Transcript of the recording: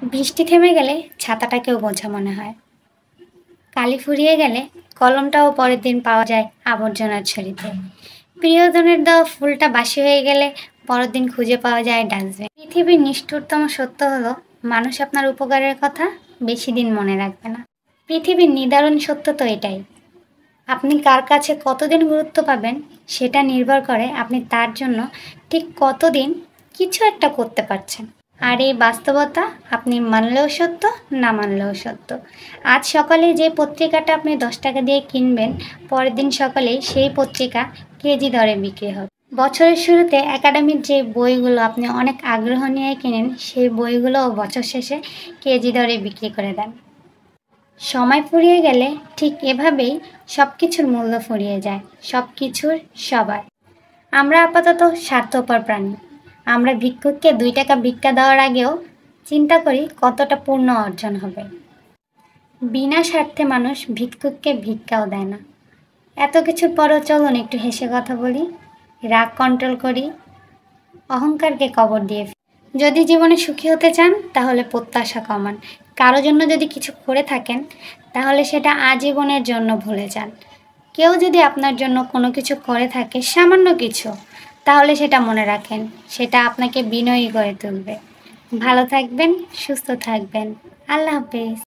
বৃষ্টি থেমে গেলে ছাতাটাকেও বোঝা মনে হয়। কালি ফুরিয়ে গেলে কলমটাও পরের দিন পাওয়া যায় আবর্জনার ছড়িতে। প্রিয়জনের দেওয়া ফুলটা বাসি হয়ে গেলে পরের দিন খুঁজে পাওয়া যায় ডাস্টবিন। পৃথিবীর নিষ্ঠুরতম সত্য হলো, মানুষ আপনার উপকারের কথা বেশি দিন মনে রাখবে না। পৃথিবীর নিদারুণ সত্য তো এটাই, আপনি কার কাছে কতদিন গুরুত্ব পাবেন সেটা নির্ভর করে আপনি তার জন্য ঠিক কতদিন কিছু একটা করতে পারছেন। আর এই বাস্তবতা আপনি মানলেও সত্য, না মানলেও সত্য। আজ সকালে যে পত্রিকাটা আপনি 10 টাকা দিয়ে কিনবেন, পরের দিন সকালেই সেই পত্রিকা কেজি দরে বিক্রি হবে। বছরের শুরুতে একাডেমির যে বইগুলো আপনি অনেক আগ্রহ নিয়ে কিনেন, সেই বইগুলোও বছর শেষে কেজি দরে বিক্রি করে দেন। সময় ফুরিয়ে গেলে ঠিক এভাবেই সব কিছুর মূল্য ফুরিয়ে যায়, সব কিছুর, সবার। আমরা আপাতত স্বার্থপর প্রাণী। আমরা ভিক্ষুককে 2 টাকা ভিক্ষা দেওয়ার আগেও চিন্তা করি কতটা পূর্ণ অর্জন হবে। বিনা স্বার্থে মানুষ ভিক্ষুককে ভিক্ষাও দেয় না। এত কিছুর পরও চলুন একটু হেসে কথা বলি, রাগ কন্ট্রোল করি, অহংকারকে কবর দিয়ে। যদি জীবনে সুখী হতে চান তাহলে প্রত্যাশা কমান। কারো জন্য যদি কিছু করে থাকেন তাহলে সেটা আজীবনের জন্য ভুলে যান। কেউ যদি আপনার জন্য কোনো কিছু করে থাকে, সামান্য কিছু, তাহলে সেটা মনে রাখেন, সেটা আপনাকে বিনয়ী করে তুলবে। ভালো থাকবেন, সুস্থ থাকবেন। আল্লাহ হাফেজ।